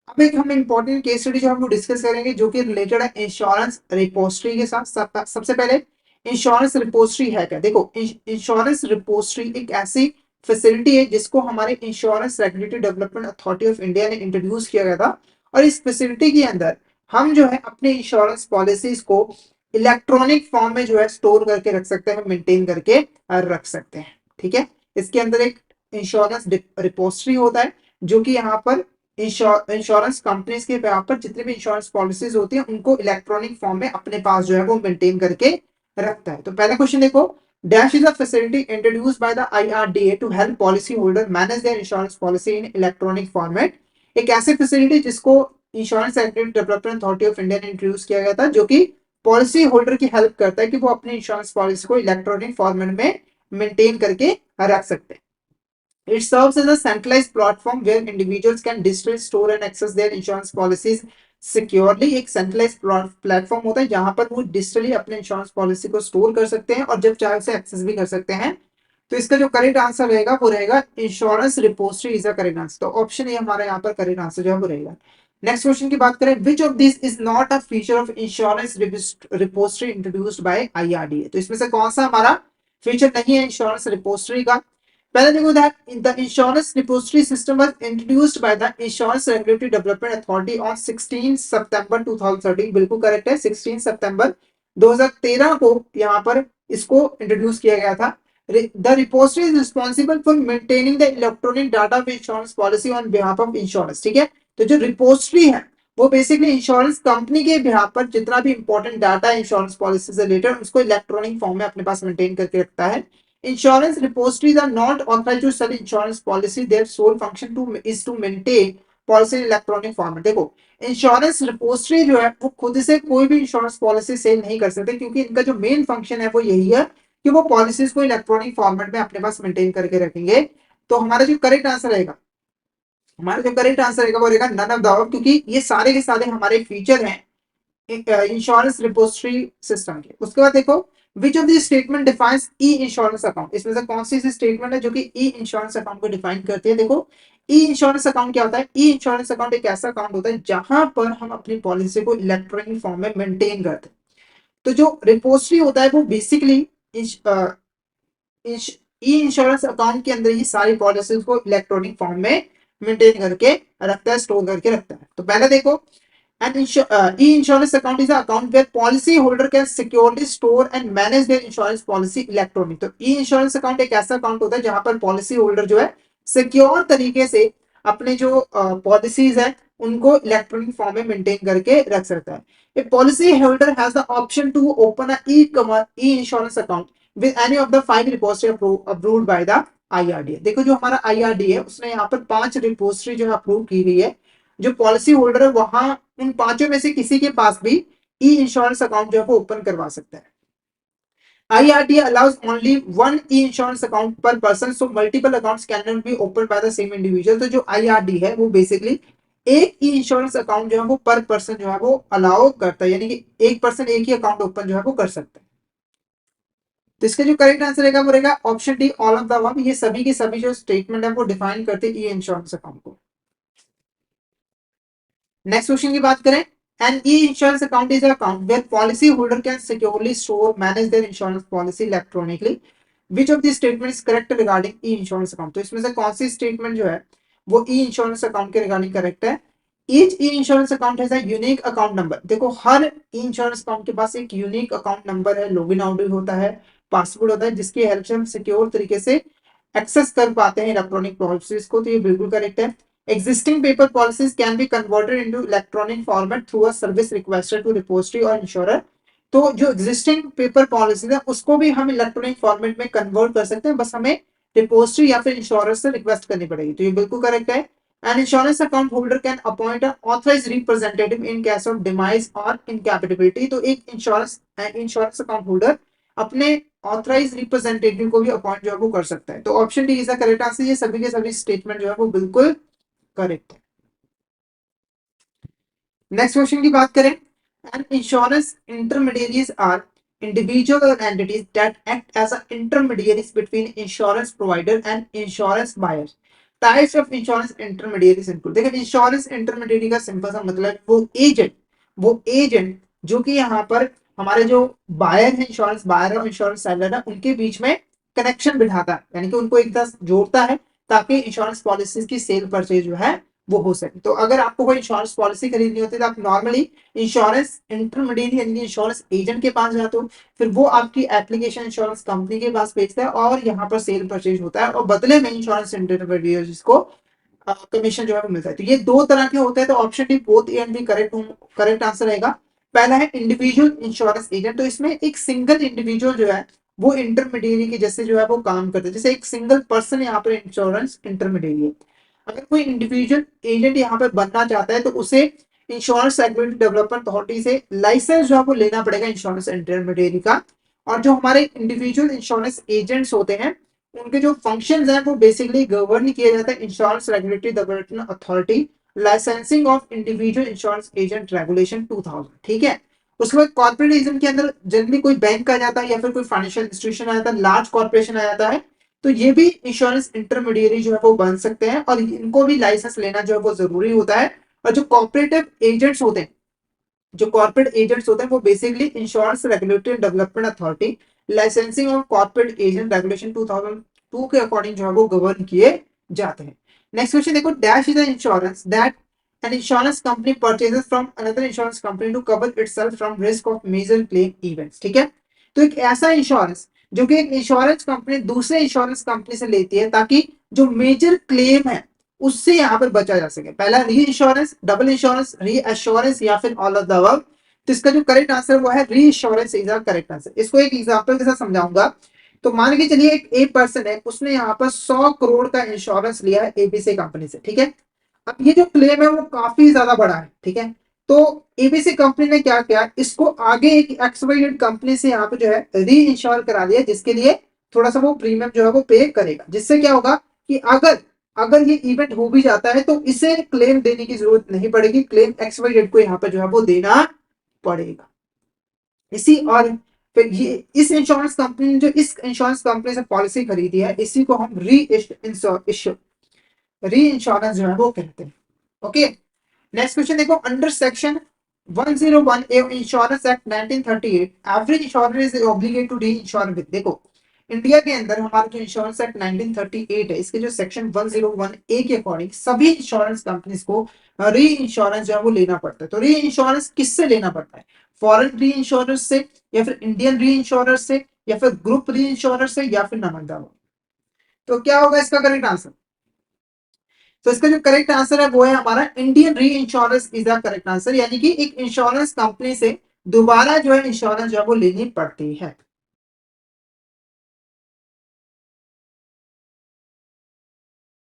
अब एक हम इंपॉर्टेंट केस स्टडी जो हम डिस्कस करेंगे जो कि रिलेटेड है इंश्योरेंस रिपोजिटरी के साथ। सबसे पहले इंश्योरेंस रिपोजिटरी है क्या? देखो, इंश्योरेंस रिपोजिटरी एक ऐसी फैसिलिटी है जिसको हमारे insurance regulatory development authority of India ने इंट्रोड्यूस किया गया था। और इस फैसिलिटी के अंदर हम जो है अपने इंश्योरेंस पॉलिसीज को इलेक्ट्रॉनिक फॉर्म में जो है स्टोर करके रख सकते हैं, मेंटेन करके रख सकते हैं। ठीक है, इसके अंदर एक इंश्योरेंस रिपोजिटरी होता है जो कि यहाँ पर इंश्योरेंस कंपनीज के यहाँ पर जितने भी इंश्योरेंस पॉलिसीज होती हैं उनको इलेक्ट्रॉनिक फॉर्म में अपने पास जो है वो मेंटेन करके रखता है। तो पहला क्वेश्चन देखो, dash is a facility introduced by the IRDA to help policy holder manage their insurance policy in electronic format. एक ऐसी फैसिलिटी जिसको insurance development authority of India ने इंट्रोड्यूस किया गया था जो कि पॉलिसी होल्डर की हेल्प करता है कि वो अपनी इंश्योरेंस पॉलिसी को इलेक्ट्रॉनिक फॉर्मेट में मेंटेन करके रख सकते हैं। It serves as a centralized platform where individuals can digitally store and access their insurance policies securely। एक centralized प्लेटफॉर्म होता है जहां पर वो डिजिटली अपने इंश्योरेंस पॉलिसी को स्टोर कर सकते हैं और जब चाहे उसे एक्सेस भी कर सकते हैं। तो इसका जो करेक्ट आंसर रहेगा वो रहेगा insurance repository is a correct answer. तो ऑप्शन ए हमारा यहाँ पर करेक्ट आंसर जो है वो रहेगा। नेक्स्ट क्वेश्चन की बात करें, which of this is not a feature of insurance repository introduced by IRDA. तो इसमें से कौन सा हमारा फीचर नहीं है इंश्योरेंस रिपोजिटरी का? पहले देखो, that the insurance repository system was introduced by the Insurance Regulatory Development Authority on 16 September 2013। बिल्कुल करेक्ट है, 16 सितंबर 2013 को यहाँ पर इसको इंट्रोड्यूस किया गया था। The repository is responsible for maintaining the electronic data of insurance policy on behalf of insurance। ठीक है, तो जो रिपोजिटरी है वो बेसिकली इंश्योरेंस कंपनी के बिहाफ पर जितना भी इंपॉर्टेंट डाटा है इंश्योरेंस पॉलिसी से रिलेटेड उसको इलेक्ट्रॉनिक फॉर्म में अपने पास मेंटेन करके रखता है। Insurance repositories are not authorized to sell insurance policy. Their sole function is to maintain policy in electronic format। देखो, इंश्योरेंस रिपोजिटरी जो है वो खुद से कोई भी इंश्योरेंस पॉलिसी सेल नहीं कर सकते क्योंकि इनका जो मेन फंक्शन है वो यही है कि वो पॉलिसीज को इलेक्ट्रॉनिक फॉर्मेट में अपने पास मेंटेन करके रखेंगे। तो हमारा जो करेक्ट आंसर रहेगा, वो रहेगा नन ऑफ द अबव, क्योंकि ये सारे के सारे हमारे फीचर हैं इंश्योरेंस रिपोजिटरी सिस्टम के। उसके बाद देखो, which of this statement defines E insurance account. इसमें से कौन सी स्टेटमेंट है जो कि ई इंश्योरेंस अकाउंट को डिफाइन करती है? देखो, ई इंश्योरेंस अकाउंट क्या होता है? ई इंश्योरेंस अकाउंट एक ऐसा अकाउंट होता है जहां पर हम अपनी पॉलिसी को इलेक्ट्रॉनिक फॉर्म में मेंटेन करते हैं। तो जो रिपोजिटरी होता है वो बेसिकली ई इंश्योरेंस अकाउंट के अंदर ही सारी पॉलिसीज को इलेक्ट्रॉनिक फॉर्म में मेंटेन करके रखता है, स्टोर करके रखता है। तो पहले देखो, an e-insurance account is an account where policy holder can securely store and manage their insurance policy electronic। तो ई इंश्योरेंस अकाउंट एक ऐसा अकाउंट होता है जहां पर पॉलिसी होल्डर जो है सिक्योर तरीके से अपने जो पॉलिसीज है उनको इलेक्ट्रॉनिक फॉर्म में मेंटेन करके रख सकता है। A policy holder has the option to open a e insurance account with any of the 5 repository approved by the IRDA. देखो, जो हमारा आईआरडीए है उसने यहाँ पर 5 रिपोजिटरी जो है अप्रूव की गई है। जो पॉलिसी होल्डर है वहां उन पांचों में से किसी के पास भी ई इंश्योरेंस अकाउंट जो है वो ओपन करवा सकता है। IRDA allows only one e-insurance account per person, so multiple accounts cannot be opened by the same individual। तो जो IRD है वो बेसिकली एक ई इंश्योरेंस अकाउंट जो है वो पर पर्सन जो है वो अलाउ करता है, यानी कि एक पर्सन एक ही अकाउंट ओपन जो है वो कर सकता है। तो इसका जो करेक्ट आंसर रहेगा वो रहेगा option D, all of the above. ये सभी के सभी जो स्टेटमेंट है वो डिफाइन करते हैं ई इंश्योरेंस अकाउंट को। नेक्स्ट क्वेश्चन की बात करें, an e-insurance account is an account where policy holder can securely store manage their insurance policy electronically। which of these statement is correct regarding e-insurance account। तो इसमें से कौन सी स्टेटमेंट जो है वो ई इंश्योरेंस अकाउंट के रिगार्डिंग करेक्ट है? Each E insurance account has a unique account number. देखो, हर ई इंश्योरेंस अकाउंट के पास एक यूनिक अकाउंट नंबर है, लॉगिन आईडी होता है, पासवर्ड होता है, जिसकी हेल्प से हम सिक्योर तरीके से एक्सेस कर पाते हैं इलेक्ट्रॉनिक पॉलिसीज को। तो ये बिल्कुल करेक्ट है। Existing paper policies can be converted into electronic format through a service requested to repository or insurer। तो जो एग्जिस्टिंग पेपर पॉलिसी है उसको भी हम इलेक्ट्रॉनिक फॉर्मेट में कन्वर्ट कर सकते हैं, बस हमें रिपोजिटरी या फिर इंश्योरेंस से रिक्वेस्ट करनी पड़ेगी। तो ये बिल्कुल करेक्ट है। An insurance account holder can appoint an authorized representative in case of demise or incapability. तो एक इंश्योरेंस अकाउंट होल्डर अपने ऑथराइज रिप्रेजेंटेटिव को भी अपॉइंट जो है वो कर सकता है। तो option D is the correct answer. ये सभी के सभी स्टेटमेंट जो है वो बिल्कुल करेक्ट है। नेक्स्ट क्वेश्चन की बात करें, and insurance intermediaries are individual or entities that act as a intermediaries between insurance provider and insurance buyer। Types of insurance intermediaries include. देखिए इंश्योरेंस इंटरमीडिएरी का सिंपल सा मतलब वो एजेंट जो कि यहाँ पर हमारे जो बायर है, इंश्योरेंस बायर और इंश्योरेंस सेलर है, उनके बीच में कनेक्शन बिठाता है, यानी कि उनको एक साथ जोड़ता है ताकि इंश्योरेंस पॉलिसीज की सेल परचेज जो है वो हो सके। तो अगर आपको कोई इंश्योरेंस पॉलिसी खरीदनी होती है तो आप नॉर्मली इंश्योरेंस इंटरमीडिएट यानी इंश्योरेंस एजेंट के पास जाते हो, फिर वो आपकी एप्लीकेशन इंश्योरेंस कंपनी के पास भेजता है और यहाँ पर सेल परचेज होता है और बदले में इंश्योरेंस इंटरमीडिएट जिसको कमीशन जो है वो मिलता है। तो ये दो तरह के होते हैं, तो option D both A and B correct answer रहेगा। पहला है इंडिविजुअल इंश्योरेंस एजेंट, तो इसमें एक सिंगल इंडिविजुअल जो है वो इंटरमीडिएरी के जैसे जो है वो काम करते हैं, जैसे एक सिंगल पर्सन यहाँ पर इंश्योरेंस इंटरमीडिएरी है। अगर कोई इंडिविजुअल एजेंट यहाँ पे बनना चाहता है तो उसे इंश्योरेंस रेगुलेटरी डेवलपमेंट अथॉरिटी से लाइसेंस जो है वो लेना पड़ेगा इंश्योरेंस इंटरमीडिएरी का। और जो हमारे इंडिविजुअल इंश्योरेंस एजेंट्स होते हैं उनके जो फंक्शंस हैं वो बेसिकली गवर्न किया जाता है insurance regulatory development authority licensing of individual insurance agent regulation 2000, ठीक है। उसके बाद कॉर्पोरेटिज्म के अंदर जनरली कोई बैंक आ जाता है या फिर कोई फाइनेंशियल इंस्टीट्यूशन आ जाता है, लार्ज कॉर्पोरेशन आ जाता है, तो ये भी इंश्योरेंस इंटरमीडिएरी जो है वो बन सकते हैं और इनको भी लाइसेंस लेना जो है वो जरूरी होता है। और जो कॉर्पोरेटिव एजेंट्स होते हैं जो कॉर्पोरेट एजेंट्स होते हैं वो basically insurance regulatory development authority licensing of corporate agent regulation 2002 के अकॉर्डिंग जो है वो गवर्न किए जाते हैं। नेक्स्ट क्वेश्चन देखो, dash is the insurance that an insurance company purchases from another insurance company to cover itself from risk of major claim events, ठीक है। तो एक ऐसा इंश्योरेंस जो कि एक इंश्योरेंस कंपनी दूसरे इंश्योरेंस कंपनी से लेती है ताकि जो मेजर क्लेम है उससे यहाँ पर बचा जा सके। पहला री इंश्योरेंस, डबल इंश्योरेंस, री एश्योरेंस या फिर ऑल ऑफ द अबव। तो इसका जो करेक्ट आंसर वो है री insurance is the correct answer. इसको एक एग्जांपल के साथ समझाऊंगा। तो मान के चलिए एक ए पर्सन है, उसने यहाँ पर 100 करोड़ का इंश्योरेंस लिया है एबीसी कंपनी से, ठीक है। अब ये जो क्लेम है वो काफी ज्यादा बड़ा है, ठीक है। तो एबीसी कंपनी ने क्या किया, इसको आगे एक एक्सवाइजेड कंपनी से यहाँ पे जो है री इंश्योर करा दिया, जिसके लिए थोड़ा सा वो प्रीमियम जो है वो पे करेगा, जिससे क्या होगा कि अगर अगर ये इवेंट हो भी जाता है तो इसे क्लेम देने की जरूरत नहीं पड़ेगी, क्लेम एक्सवाइजेड को यहाँ पे जो है वो देना पड़ेगा। इसी और फिर ये इस इंश्योरेंस कंपनी ने जो इस इंश्योरेंस कंपनी से पॉलिसी खरीदी है इसी को हम री इंश्योरेंस जो है वो कहते हैं। ओके, नेक्स्ट क्वेश्चन देखो, under section 101 A insurance act 1938 every insurer is obligated to reinsure with. देखो इंडिया के अंदर हमारा जो इंश्योरेंस एक्ट 1938 है इसके जो सेक्शन 101 ए के अकॉर्डिंग सभी इंश्योरेंस कंपनीज को री इंश्योरेंस जो है वो लेना पड़ता है। तो री इंश्योरेंस किससे लेना पड़ता है, फॉरेन री इंश्योरेंस से या फिर इंडियन री इंश्योरेंस से या फिर ग्रुप री इंश्योरेंस से या फिर नन ऑफ द। तो क्या होगा इसका करेक्ट आंसर, तो इसका जो करेक्ट आंसर है वो है हमारा इंडियन री insurance is the correct answer, यानी कि एक इंश्योरेंस कंपनी से दोबारा जो है इंश्योरेंस जो है वो लेनी पड़ती है।